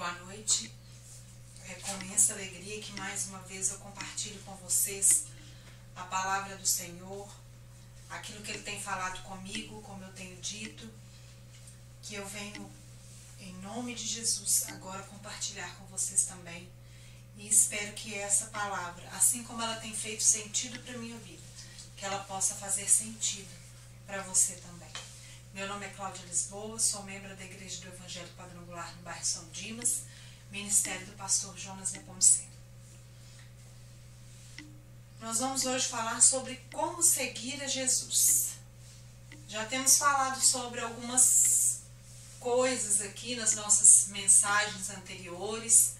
boa noite. É com imensa alegria que mais uma vez eu compartilho com vocês a palavra do Senhor, aquilo que Ele tem falado comigo, como eu tenho dito, que eu venho em nome de Jesus agora compartilhar com vocês também. E espero que essa palavra, assim como ela tem feito sentido para a minha vida, que ela possa fazer sentido para você também. Meu nome é Cláudia Lisboa, sou membro da Igreja do Evangelho Quadrangular no bairro São Dimas, ministério do pastor Jonas Nepomuceno. Nós vamos hoje falar sobre como seguir a Jesus. Já temos falado sobre algumas coisas aqui nas nossas mensagens anteriores.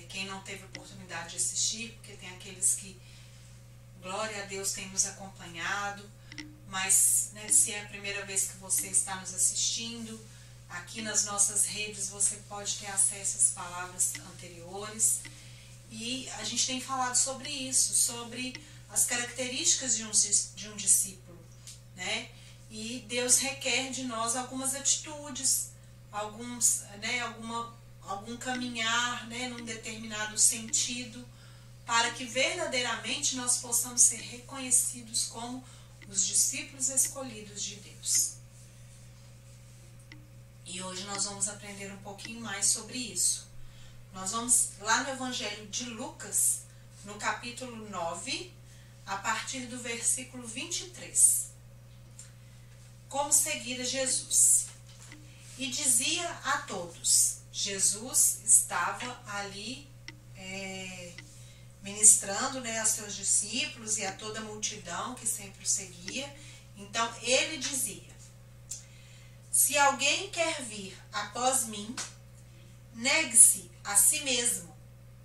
Quem não teve oportunidade de assistir, porque tem aqueles que, glória a Deus, têm nos acompanhado, mas se é a primeira vez que você está nos assistindo, aqui nas nossas redes você pode ter acesso às palavras anteriores. E a gente tem falado sobre isso, sobre as características de um discípulo, né? E Deus requer de nós algumas atitudes, algum caminhar, num determinado sentido, para que verdadeiramente nós possamos ser reconhecidos como os discípulos escolhidos de Deus. E hoje nós vamos aprender um pouquinho mais sobre isso. Nós vamos lá no Evangelho de Lucas, no capítulo 9, a partir do versículo 23. Como seguir a Jesus? E dizia a todos. Jesus estava ali ministrando, aos seus discípulos e a toda a multidão que sempre o seguia. Então ele dizia: se alguém quer vir após mim, negue-se a si mesmo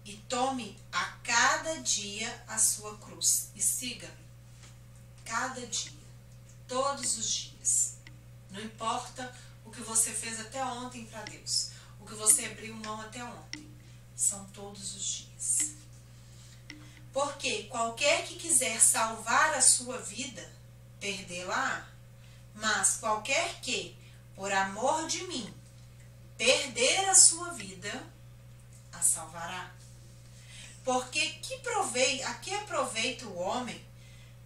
e tome a cada dia a sua cruz e siga-me. Cada dia, todos os dias. Não importa o que você fez até ontem para Deus, o que você abriu mão até ontem, são todos os dias. Porque qualquer que quiser salvar a sua vida, perdê-la, mas qualquer que, por amor de mim, perder a sua vida, a salvará. Porque a que aproveita o homem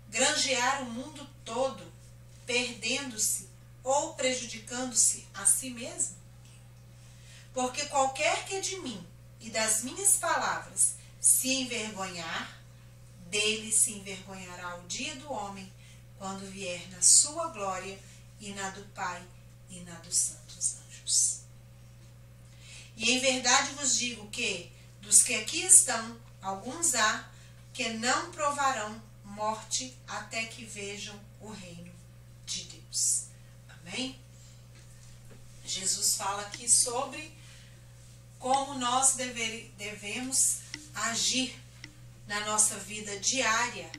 granjear o mundo todo, perdendo-se ou prejudicando-se a si mesmo? Porque qualquer que de mim e das minhas palavras se envergonhar, dele se envergonhará o dia do homem, quando vier na sua glória e na do Pai e na dos santos anjos. E em verdade vos digo que, dos que aqui estão, alguns há que não provarão morte até que vejam o reino de Deus. Amém? Jesus fala aqui sobre como nós devemos agir na nossa vida diária,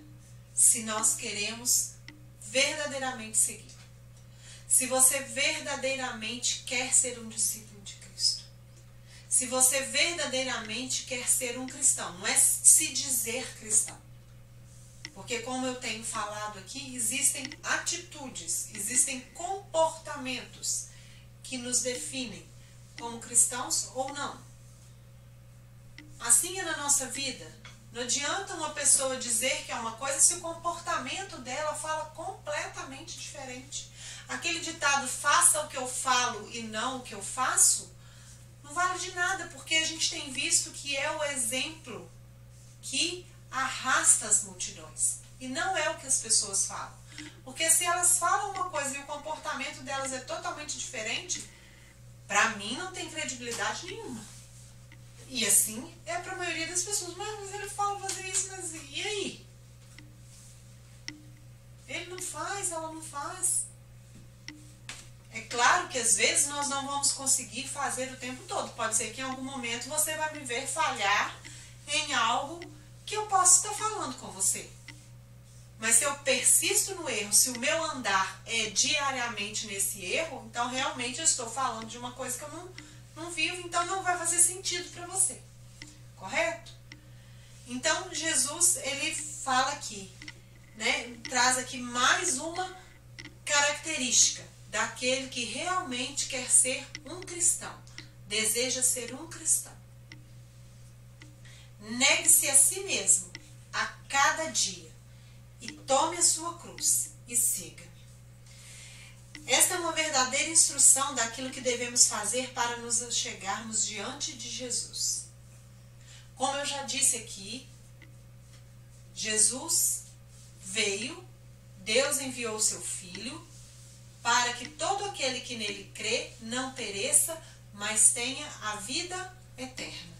se nós queremos verdadeiramente seguir. Se você verdadeiramente quer ser um discípulo de Cristo. Se você verdadeiramente quer ser um cristão. Não é se dizer cristão. Porque, como eu tenho falado aqui, existem atitudes, existem comportamentos que nos definem como cristãos ou não. Assim é na nossa vida. Não adianta uma pessoa dizer que é uma coisa se o comportamento dela fala completamente diferente. Aquele ditado, faça o que eu falo e não o que eu faço, não vale de nada, porque a gente tem visto que é o exemplo que arrasta as multidões. E não é o que as pessoas falam. Porque se elas falam uma coisa e o comportamento delas é totalmente diferente, para mim não tem credibilidade nenhuma. E assim é para a maioria das pessoas. Mas ele fala fazer isso, mas e aí? Ele não faz, ela não faz. É claro que às vezes nós não vamos conseguir fazer o tempo todo. Pode ser que em algum momento você vai me ver falhar em algo que eu posso estar falando com você. Mas se eu persisto no erro, se o meu andar é diariamente nesse erro, então realmente eu estou falando de uma coisa que eu não vivo, então não vai fazer sentido para você. Correto? Então Jesus, ele fala aqui, traz aqui mais uma característica daquele que realmente quer ser um cristão, deseja ser um cristão, negue-se a si mesmo a cada dia e tome a sua cruz e siga. Esta é uma verdadeira instrução daquilo que devemos fazer para nos chegarmos diante de Jesus. Como eu já disse aqui, Jesus veio, Deus enviou o seu Filho, para que todo aquele que nele crê não pereça, mas tenha a vida eterna.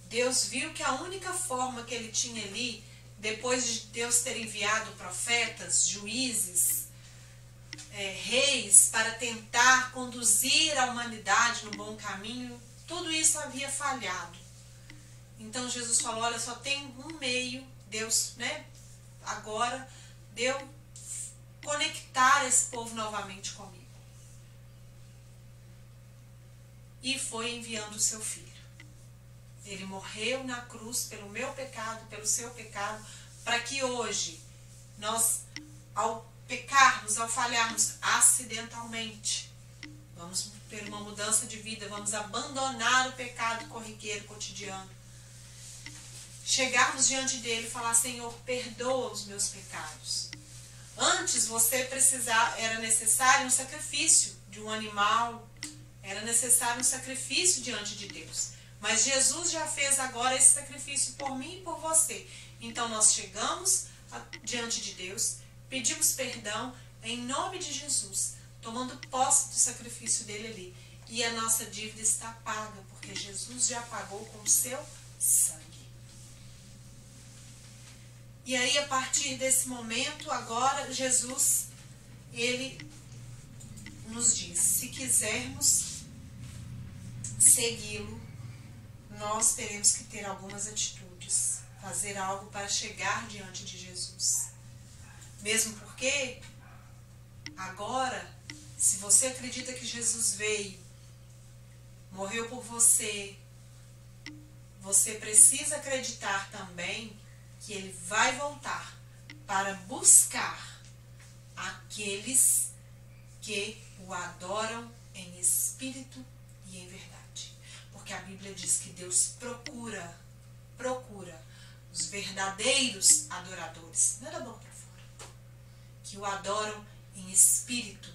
Deus viu que a única forma que ele tinha ali, depois de Deus ter enviado profetas, juízes, reis, para tentar conduzir a humanidade no bom caminho, tudo isso havia falhado. Então Jesus falou, olha, só tem um meio, Deus, agora deu conectar esse povo novamente comigo. E foi enviando o seu Filho. Ele morreu na cruz pelo meu pecado, pelo seu pecado, para que hoje nós, ao pecarmos, ao falharmos acidentalmente, vamos ter uma mudança de vida, vamos abandonar o pecado corriqueiro, cotidiano, chegarmos diante dele e falar, Senhor, perdoa os meus pecados. Antes era necessário um sacrifício de um animal, era necessário um sacrifício diante de Deus. Mas Jesus já fez agora esse sacrifício por mim e por você. Então nós chegamos diante de Deus, pedimos perdão em nome de Jesus, tomando posse do sacrifício dele ali. E a nossa dívida está paga, porque Jesus já pagou com o seu sangue. E aí, a partir desse momento, agora, Jesus, ele nos diz, se quisermos segui-lo, nós teremos que ter algumas atitudes, fazer algo para chegar diante de Jesus. Mesmo porque, agora, se você acredita que Jesus veio, morreu por você, você precisa acreditar também que ele vai voltar para buscar aqueles que o adoram em espírito e em verdade. Porque a Bíblia diz que Deus procura os verdadeiros adoradores, não é da boca para fora, que o adoram em espírito,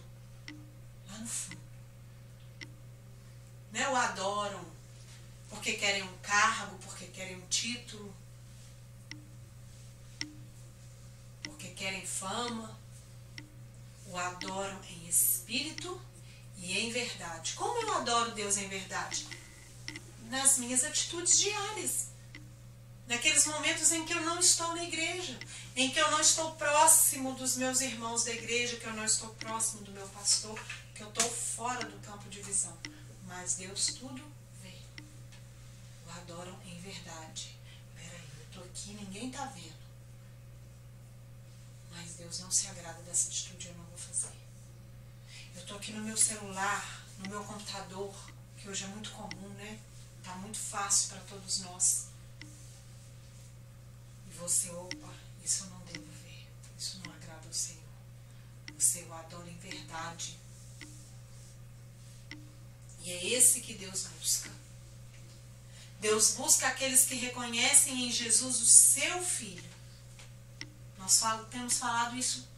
lá no fundo. Não o adoram porque querem um cargo, porque querem um título, porque querem fama. O adoram em espírito e em verdade. Como eu adoro Deus em verdade? Nas minhas atitudes diárias. Naqueles momentos em que eu não estou na igreja, em que eu não estou próximo dos meus irmãos da igreja, que eu não estou próximo do meu pastor, que eu estou fora do campo de visão. Mas Deus tudo vê. O adoram em verdade. Peraí, eu estou aqui, ninguém está vendo. Mas Deus não se agrada dessa atitude, eu não vou fazer. Eu estou aqui no meu celular, no meu computador, que hoje é muito comum, né? Está muito fácil para todos nós. E você, opa, isso eu não devo ver. Isso não agrada ao Senhor. Você o adora em verdade. E é esse que Deus busca. Deus busca aqueles que reconhecem em Jesus o seu Filho. Nós temos falado isso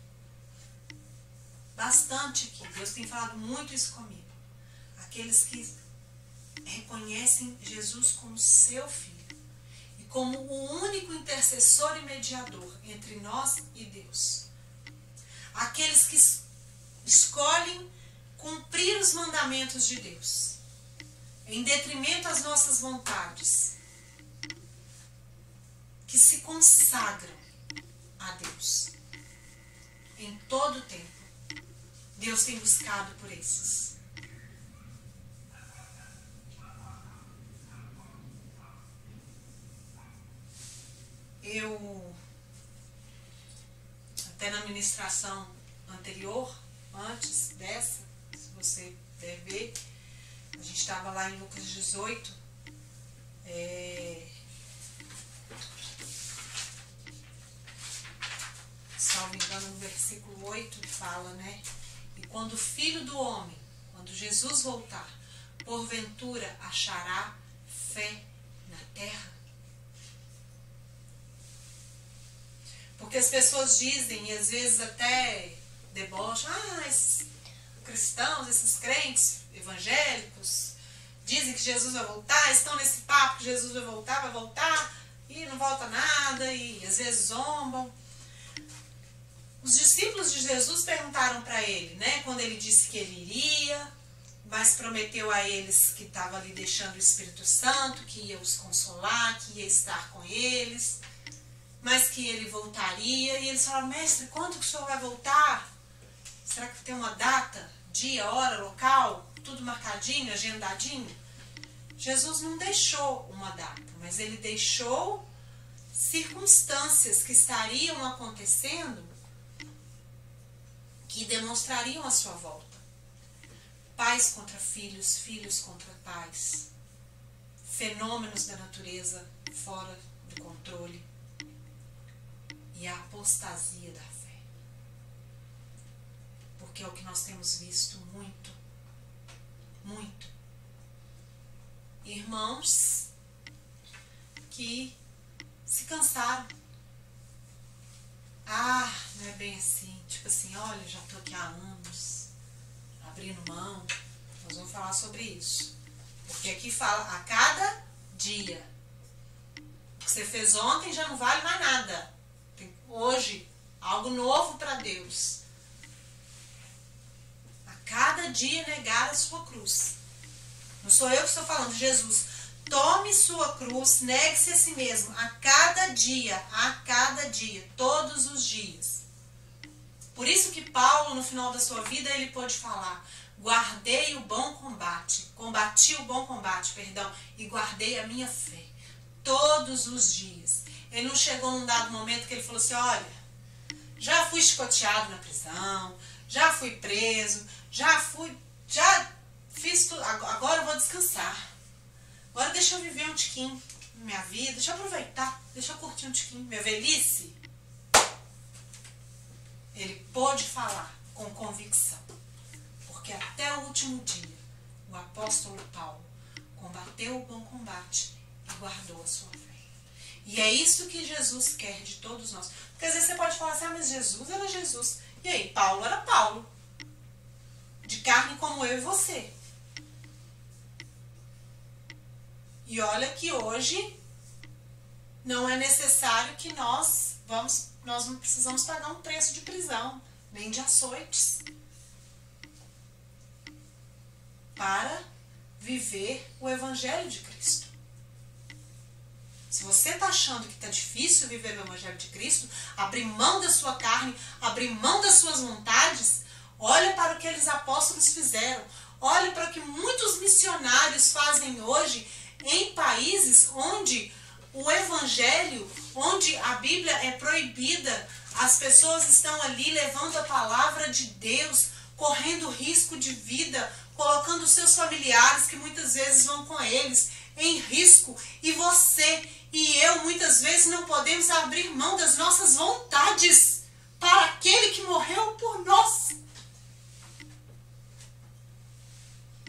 bastante aqui. Deus tem falado muito isso comigo. Aqueles que reconhecem Jesus como seu Filho e como o único intercessor e mediador entre nós e Deus. Aqueles que escolhem cumprir os mandamentos de Deus em detrimento às nossas vontades, que se consagram a Deus em todo o tempo. Deus tem buscado por esses. Eu, até na ministração anterior, antes dessa, se você der ver, a gente estava lá em Lucas 18, salvo engano, no versículo 8 fala, né? E quando o Filho do Homem, quando Jesus voltar, porventura achará fé na terra? Porque as pessoas dizem, e às vezes até debocham, esses cristãos, esses crentes evangélicos, dizem que Jesus vai voltar, estão nesse papo que Jesus vai voltar, e não volta nada, e às vezes zombam. Os discípulos de Jesus perguntaram para ele, né, quando ele disse que ele iria, mas prometeu a eles que estava ali deixando o Espírito Santo, que ia os consolar, que ia estar com eles, mas que ele voltaria. E eles falaram, mestre, quando que o senhor vai voltar? Será que tem uma data, dia, hora, local, tudo marcadinho, agendadinho? Jesus não deixou uma data, mas ele deixou circunstâncias que estariam acontecendo que demonstrariam a sua volta. Pais contra filhos, filhos contra pais, fenômenos da natureza fora do controle e a apostasia da fé. Porque é o que nós temos visto muito, muito. Irmãos que se cansaram. Não é bem assim. Tipo assim, olha, já estou aqui há anos, abrindo mão. Nós vamos falar sobre isso. Porque aqui fala a cada dia. O que você fez ontem já não vale mais nada. Tem hoje algo novo para Deus. A cada dia negar a sua cruz. Não sou eu que estou falando, Jesus. Tome sua cruz, negue-se a si mesmo, a cada dia, todos os dias. Por isso que Paulo, no final da sua vida, ele pôde falar, guardei o bom combate, combati o bom combate, e guardei a minha fé, todos os dias. Ele não chegou num dado momento que ele falou assim, olha, já fui chicoteado na prisão, já fui preso, já fiz tudo, agora eu vou descansar. Agora deixa eu viver um tiquinho na minha vida, deixa eu aproveitar, deixa eu curtir um tiquinho, minha velhice. Ele pôde falar com convicção, porque até o último dia o apóstolo Paulo combateu o bom combate e guardou a sua fé. E é isso que Jesus quer de todos nós. Porque às vezes você pode falar assim, mas Jesus era Jesus. E aí, Paulo era Paulo, de carne como eu e você. E olha que hoje não é necessário que nós não precisamos pagar um preço de prisão, nem de açoites, para viver o Evangelho de Cristo. Se você está achando que está difícil viver o Evangelho de Cristo, abrir mão da sua carne, abrir mão das suas vontades, olha para o que aqueles apóstolos fizeram, olha para o que muitos missionários fazem hoje, em países onde o Evangelho, onde a Bíblia é proibida, as pessoas estão ali levando a palavra de Deus, correndo risco de vida, colocando seus familiares, que muitas vezes vão com eles, em risco. E você e eu, muitas vezes, não podemos abrir mão das nossas vontades para aquele que morreu por nós.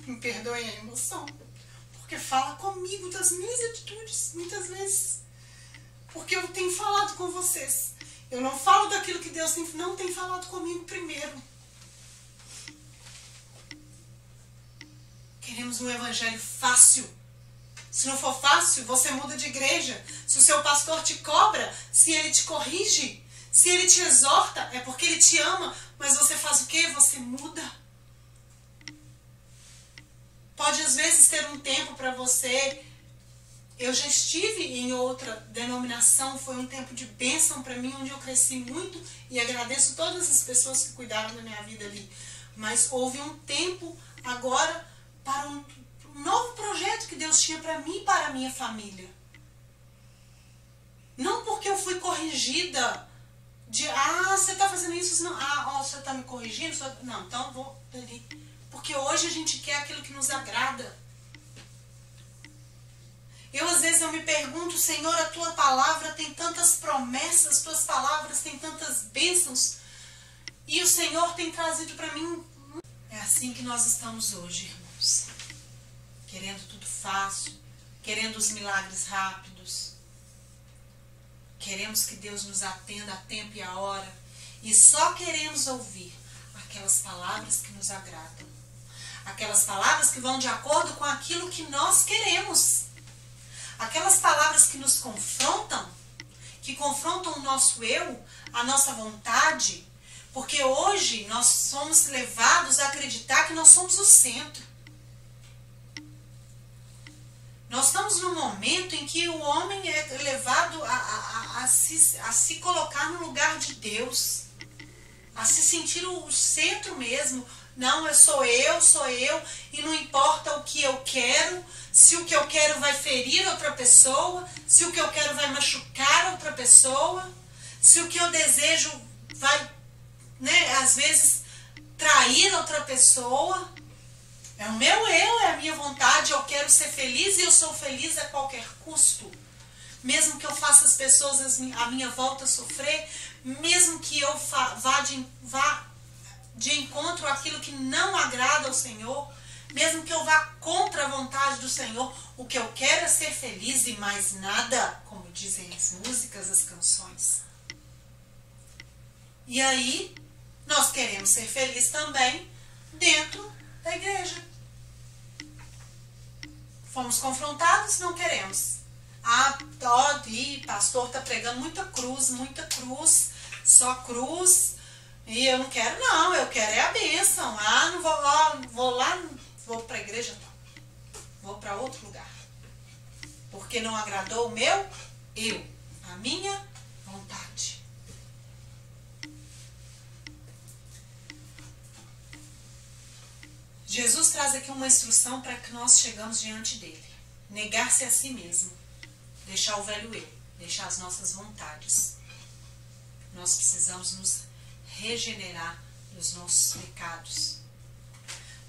Me perdoem a emoção. Porque fala comigo das minhas atitudes, muitas vezes. Porque eu tenho falado com vocês. Eu não falo daquilo que Deus não tem falado comigo primeiro. Queremos um evangelho fácil. Se não for fácil, você muda de igreja. Se o seu pastor te cobra, se ele te corrige, se ele te exorta, é porque ele te ama. Mas você faz o quê? Você muda. Pode às vezes ter um tempo para você. Eu já estive em outra denominação, foi um tempo de bênção para mim, onde eu cresci muito e agradeço todas as pessoas que cuidaram da minha vida ali. Mas houve um tempo agora para um novo projeto que Deus tinha para mim e para a minha família. Não porque eu fui corrigida de, você está fazendo isso, não, você está me corrigindo, não, então eu vou ali. Porque hoje a gente quer aquilo que nos agrada. Às vezes eu me pergunto, Senhor, a tua palavra tem tantas promessas, tuas palavras têm tantas bênçãos, e o Senhor tem trazido para mim assim que nós estamos hoje, irmãos. Querendo tudo fácil, querendo os milagres rápidos. Queremos que Deus nos atenda a tempo e a hora. E só queremos ouvir aquelas palavras que nos agradam. Aquelas palavras que vão de acordo com aquilo que nós queremos. Aquelas palavras que nos confrontam, que confrontam o nosso eu, a nossa vontade. Porque hoje nós somos levados a acreditar que nós somos o centro. Nós estamos num momento em que o homem é levado a se colocar no lugar de Deus. A se sentir o centro mesmo. Não, sou eu, e não importa o que eu quero, se o que eu quero vai ferir outra pessoa, se o que eu quero vai machucar outra pessoa, se o que eu desejo vai, às vezes, trair outra pessoa. É o meu eu, é a minha vontade, eu quero ser feliz e eu sou feliz a qualquer custo. Mesmo que eu faça as pessoas à minha volta sofrer, mesmo que eu vá de encontro àquilo que não agrada ao Senhor, mesmo que eu vá contra a vontade do Senhor, o que eu quero é ser feliz e mais nada, como dizem as músicas, as canções. E aí, nós queremos ser felizes também dentro da igreja. Fomos confrontados, não queremos. Pastor está pregando muita cruz, só cruz. E eu não quero, não, eu quero é a bênção. Não vou para a igreja, não. Vou para outro lugar. Porque não agradou o meu eu, a minha vontade. Jesus traz aqui uma instrução para que nós chegamos diante dele. Negar-se a si mesmo. Deixar o velho eu. Deixar as nossas vontades. Nós precisamos nos regenerar dos nossos pecados.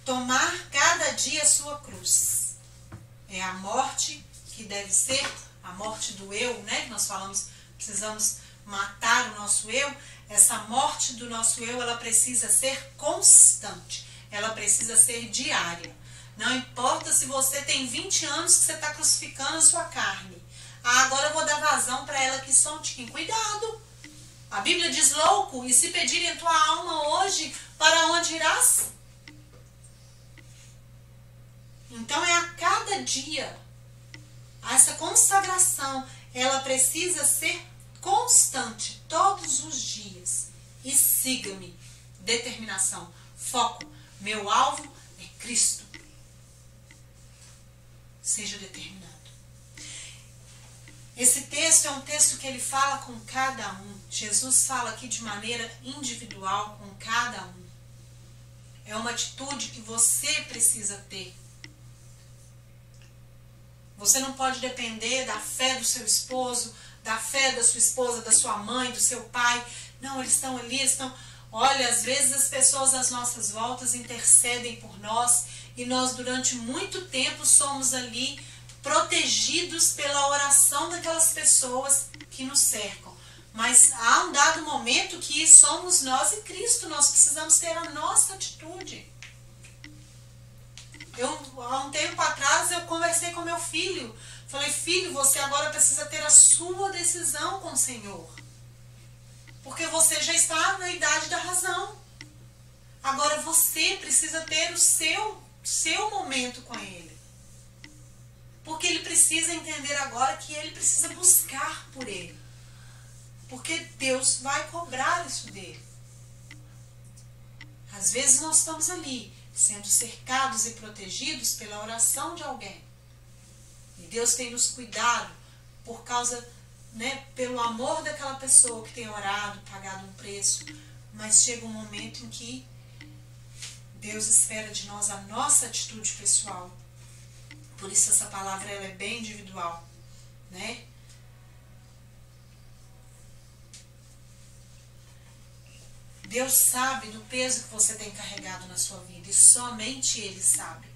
Tomar cada dia a sua cruz. É a morte que deve ser a morte do eu, Nós falamos, precisamos matar o nosso eu. Essa morte do nosso eu, ela precisa ser constante. Ela precisa ser diária. Não importa se você tem 20 anos que você está crucificando a sua carne. Agora eu vou dar vazão para ela aqui só um tiquinho. Cuidado! A Bíblia diz, louco, e se pedirem a tua alma hoje, para onde irás? Então é a cada dia. Essa consagração, ela precisa ser constante, todos os dias. E siga-me. Determinação, foco. Meu alvo é Cristo. Seja determinado. Esse texto é um texto que ele fala com cada um. Jesus fala aqui de maneira individual com cada um. É uma atitude que você precisa ter. Você não pode depender da fé do seu esposo, da fé da sua esposa, da sua mãe, do seu pai. Não, eles estão ali, Olha, às vezes as pessoas às nossas voltas intercedem por nós e nós durante muito tempo somos ali protegidos pela oração daquelas pessoas que nos cercam. Mas há um dado momento que somos nós e Cristo, nós precisamos ter a nossa atitude. Há um tempo atrás eu conversei com meu filho, falei, filho, você agora precisa ter a sua decisão com o Senhor. Porque você já está na idade da razão. Agora você precisa ter o seu momento com Ele. Porque Ele precisa entender agora que Ele precisa buscar por Ele. Porque Deus vai cobrar isso dele. Às vezes nós estamos ali, sendo cercados e protegidos pela oração de alguém. E Deus tem nos cuidado por causa... pelo amor daquela pessoa que tem orado, pagado um preço, mas chega um momento em que Deus espera de nós a nossa atitude pessoal. Por isso essa palavra ela é bem individual, Deus sabe do peso que você tem carregado na sua vida e somente Ele sabe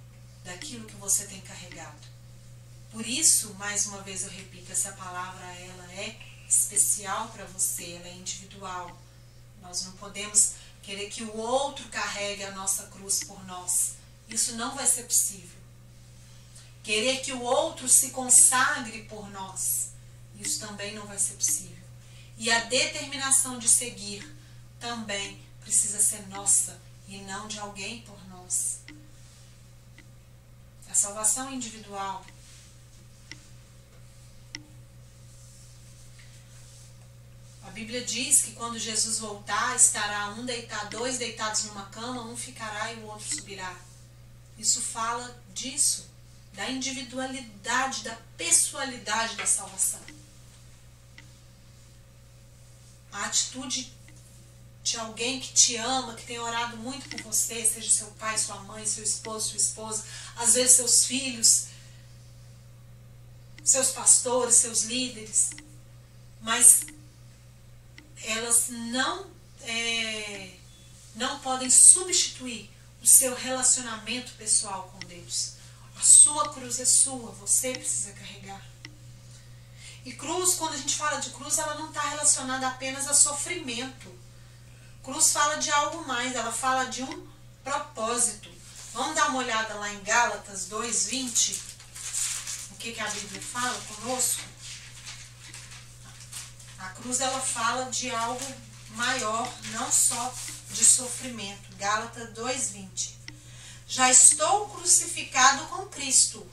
daquilo que você tem carregado. Por isso, mais uma vez eu repito, essa palavra ela é especial para você, ela é individual. Nós não podemos querer que o outro carregue a nossa cruz por nós. Isso não vai ser possível. Querer que o outro se consagre por nós. Isso também não vai ser possível. E a determinação de seguir também precisa ser nossa e não de alguém por nós. A salvação é individual. A Bíblia diz que quando Jesus voltar, estará dois deitados numa cama, um ficará e o outro subirá. Isso fala disso, da individualidade, da pessoalidade da salvação. A atitude de alguém que te ama, que tem orado muito por você, seja seu pai, sua mãe, seu esposo, sua esposa, às vezes seus filhos, seus pastores, seus líderes, mas elas não podem substituir o seu relacionamento pessoal com Deus. A sua cruz é sua, você precisa carregar. E cruz, quando a gente fala de cruz, ela não está relacionada apenas a sofrimento. Cruz fala de algo mais, ela fala de um propósito. Vamos dar uma olhada lá em Gálatas 2:20, o que a Bíblia fala conosco? A cruz, ela fala de algo maior, não só de sofrimento. Gálatas 2:20. Já estou crucificado com Cristo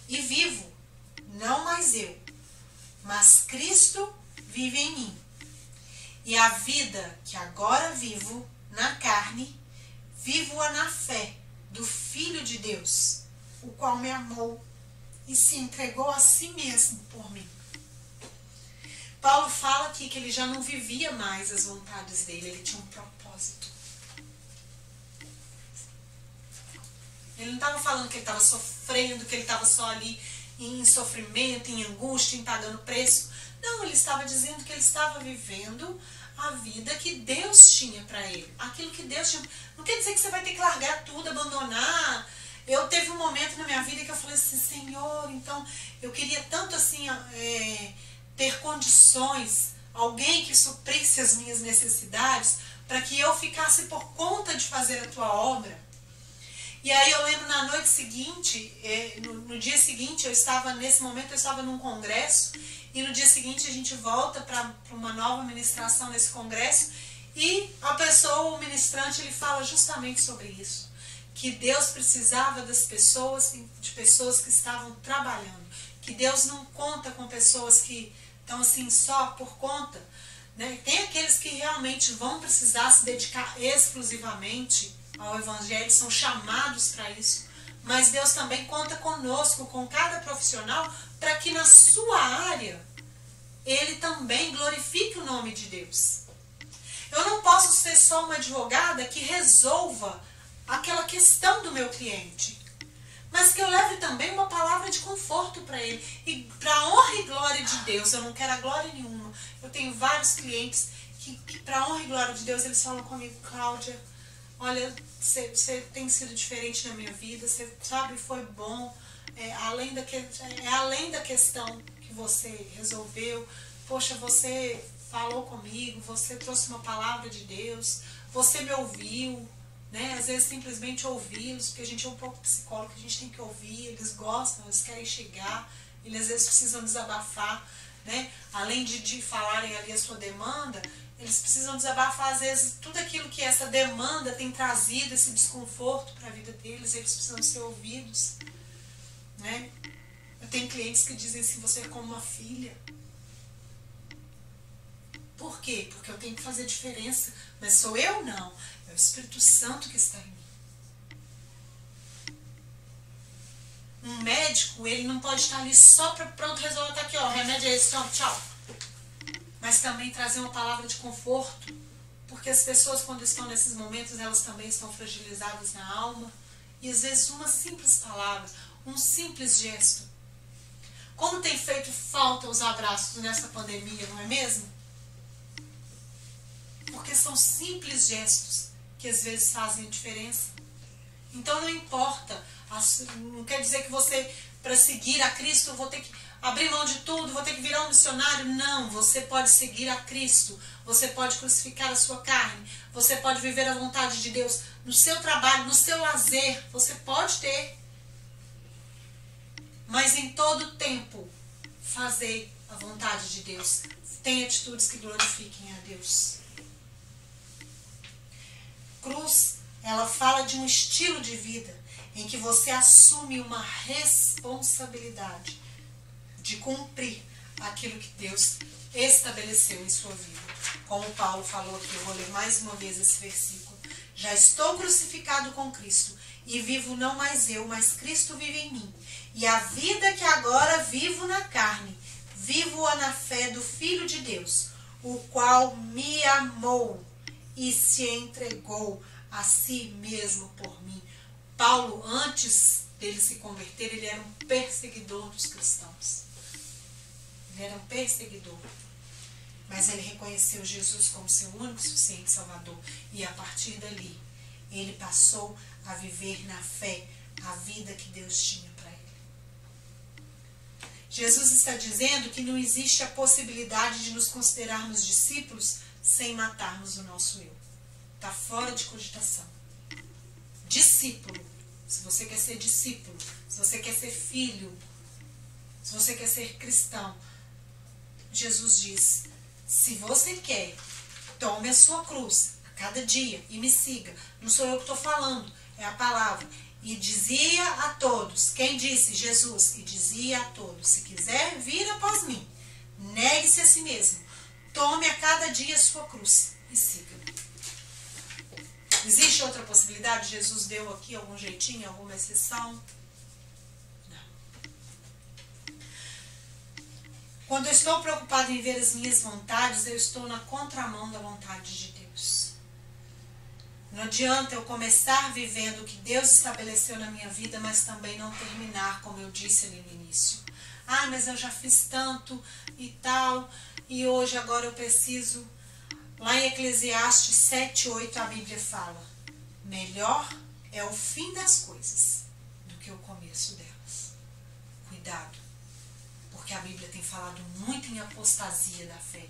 e vivo, não mais eu, mas Cristo vive em mim. E a vida que agora vivo na carne, vivo-a na fé do Filho de Deus, o qual me amou e se entregou a si mesmo por mim. Paulo fala aqui que ele já não vivia mais as vontades dele, ele tinha um propósito. Ele não estava falando que ele estava sofrendo, que ele estava só ali em sofrimento, em angústia, em pagando preço. Não, ele estava dizendo que ele estava vivendo a vida que Deus tinha para ele. Aquilo que Deus tinha. Não quer dizer que você vai ter que largar tudo, abandonar. Eu teve um momento na minha vida que eu falei assim, Senhor, então eu queria tanto assim ter condições, alguém que suprisse as minhas necessidades, para que eu ficasse por conta de fazer a tua obra. E aí eu lembro na noite seguinte, no dia seguinte, nesse momento eu estava num congresso, e no dia seguinte a gente volta para uma nova ministração nesse congresso, e a pessoa, o ministrante, ele fala justamente sobre isso, que Deus precisava das pessoas, de pessoas que estavam trabalhando, que Deus não conta com pessoas que estão assim só por conta, né? Tem aqueles que realmente vão precisar se dedicar exclusivamente ao Evangelho, são chamados para isso, mas Deus também conta conosco, com cada profissional, para que na sua área ele também glorifique o nome de Deus. Eu não posso ser só uma advogada que resolva aquela questão do meu cliente, mas que eu leve também uma palavra de conforto para ele, e para a honra e glória de Deus. Eu não quero a glória nenhuma. Eu tenho vários clientes que para a honra e glória de Deus, eles falam comigo, Cláudia, olha, você tem sido diferente na minha vida, você sabe, foi bom, além da questão que você resolveu, poxa, você falou comigo, você trouxe uma palavra de Deus, você me ouviu, né? Às vezes simplesmente ouvi-los, porque a gente é um pouco psicólogo, a gente tem que ouvir, eles gostam, eles querem chegar, eles às vezes precisam desabafar, né? Além de falarem ali a sua demanda, eles precisam desabafar, às vezes, tudo aquilo que essa demanda tem trazido, esse desconforto para a vida deles, eles precisam ser ouvidos, né? Eu tenho clientes que dizem assim, você é como uma filha. Por quê? Porque eu tenho que fazer diferença, mas sou eu não, é o Espírito Santo que está em mim. Um médico, ele não pode estar ali só para pronto resolver, tá aqui, ó, o remédio é esse, tchau. Mas também trazer uma palavra de conforto, porque as pessoas, quando estão nesses momentos, elas também estão fragilizadas na alma, e às vezes uma simples palavra, um simples gesto. Como tem feito falta os abraços nessa pandemia, não é mesmo? Porque são simples gestos que às vezes fazem a diferença. Então não importa, não quer dizer que você, para seguir a Cristo, eu vou ter que abrir mão de tudo, vou ter que virar um missionário. Não, você pode seguir a Cristo, você pode crucificar a sua carne, você pode viver a vontade de Deus no seu trabalho, no seu lazer, você pode ter. Mas em todo tempo, fazer a vontade de Deus. Tem atitudes que glorifiquem a Deus. Cruz, ela fala de um estilo de vida em que você assume uma responsabilidade de cumprir aquilo que Deus estabeleceu em sua vida. Como Paulo falou aqui, eu vou ler mais uma vez esse versículo. Já estou crucificado com Cristo, e vivo não mais eu, mas Cristo vive em mim. E a vida que agora vivo na carne, vivo-a na fé do Filho de Deus, o qual me amou e se entregou a si mesmo por mim. Paulo, antes dele se converter, ele era um perseguidor dos cristãos. Ele era um perseguidor. Mas ele reconheceu Jesus como seu único e suficiente Salvador. E a partir dali, ele passou a viver na fé a vida que Deus tinha para ele. Jesus está dizendo que não existe a possibilidade de nos considerarmos discípulos sem matarmos o nosso eu. Está fora de cogitação. Discípulo. Se você quer ser discípulo, se você quer ser filho, se você quer ser cristão, Jesus diz, se você quer, tome a sua cruz a cada dia e me siga. Não sou eu que estou falando, é a palavra. E dizia a todos, quem disse? Jesus. E dizia a todos, se quiser vir após mim, negue-se a si mesmo, tome a cada dia a sua cruz e siga. Existe outra possibilidade? Jesus deu aqui algum jeitinho, alguma exceção? Não. Quando eu estou preocupado em ver as minhas vontades, eu estou na contramão da vontade de Deus. Não adianta eu começar vivendo o que Deus estabeleceu na minha vida, mas também não terminar, como eu disse ali no início. Ah, mas eu já fiz tanto e tal, e hoje agora eu preciso... Lá em Eclesiastes 7:8 a Bíblia fala, melhor é o fim das coisas do que o começo delas. Cuidado, porque a Bíblia tem falado muito em apostasia da fé.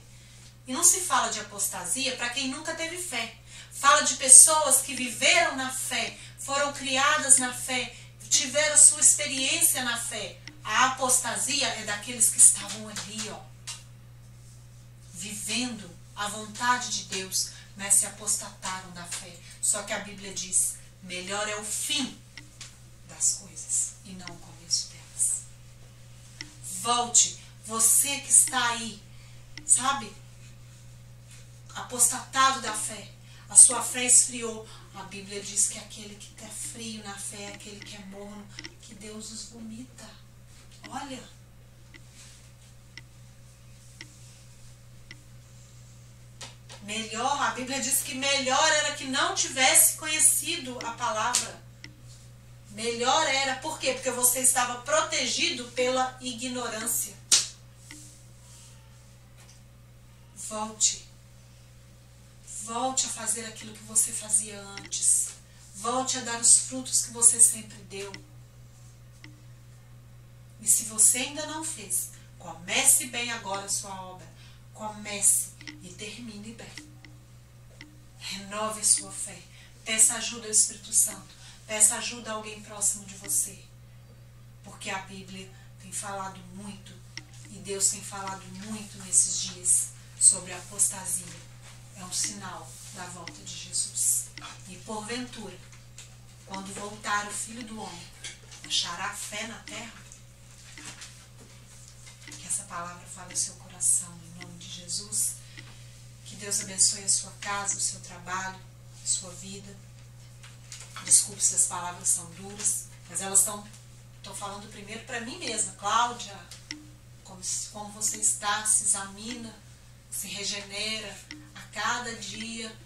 E não se fala de apostasia para quem nunca teve fé. Fala de pessoas que viveram na fé, foram criadas na fé, tiveram a sua experiência na fé. A apostasia é daqueles que estavam ali, ó, vivendo a vontade de Deus, mas se apostataram da fé. Só que a Bíblia diz, melhor é o fim das coisas e não o começo delas. Volte, você que está aí, sabe, apostatado da fé, a sua fé esfriou. A Bíblia diz que aquele que está frio na fé é aquele que é morno, que Deus os vomita. Olha, melhor, a Bíblia diz que melhor era que não tivesse conhecido a palavra. Melhor era, por quê? Porque você estava protegido pela ignorância. Volte. Volte a fazer aquilo que você fazia antes. Volte a dar os frutos que você sempre deu. E se você ainda não fez, comece bem agora a sua obra. Comece e termine bem. Renove a sua fé. Peça ajuda ao Espírito Santo. Peça ajuda a alguém próximo de você. Porque a Bíblia tem falado muito, e Deus tem falado muito nesses dias, sobre a apostasia. É um sinal da volta de Jesus. E porventura, quando voltar o Filho do Homem, achará fé na terra? Que essa palavra fale ao seu coração, em nome de Jesus. Que Deus abençoe a sua casa, o seu trabalho, a sua vida. Desculpe se as palavras são duras, mas elas estou falando primeiro para mim mesma. Cláudia, como você está, se examina, se regenera a cada dia.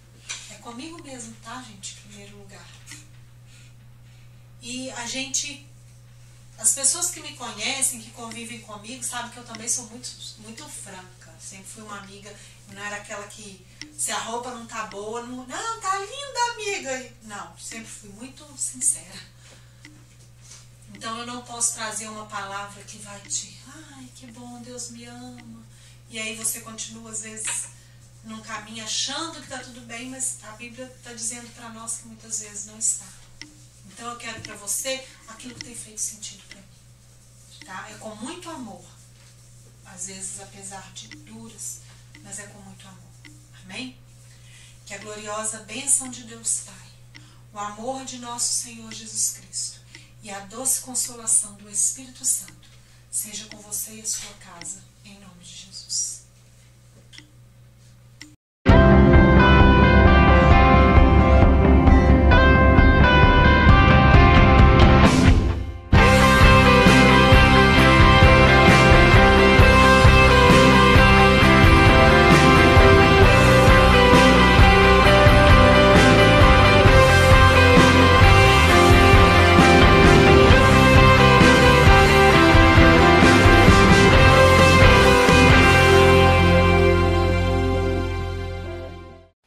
É comigo mesmo, tá, gente? Em primeiro lugar. E as pessoas que me conhecem, que convivem comigo, sabem que eu também sou muito franca. Sempre fui uma amiga, não era aquela que, se a roupa não tá boa, não tá linda, amiga. Não, sempre fui muito sincera. Então eu não posso trazer uma palavra que vai te, ai, que bom, Deus me ama. E aí você continua, às vezes, num caminho achando que está tudo bem, mas a Bíblia está dizendo para nós que muitas vezes não está. Então eu quero para você aquilo que tem feito sentido para mim. Tá? É com muito amor. Às vezes, apesar de duras, mas é com muito amor. Amém? Que a gloriosa bênção de Deus Pai, o amor de nosso Senhor Jesus Cristo e a doce consolação do Espírito Santo seja com você e a sua casa, em nome de Jesus.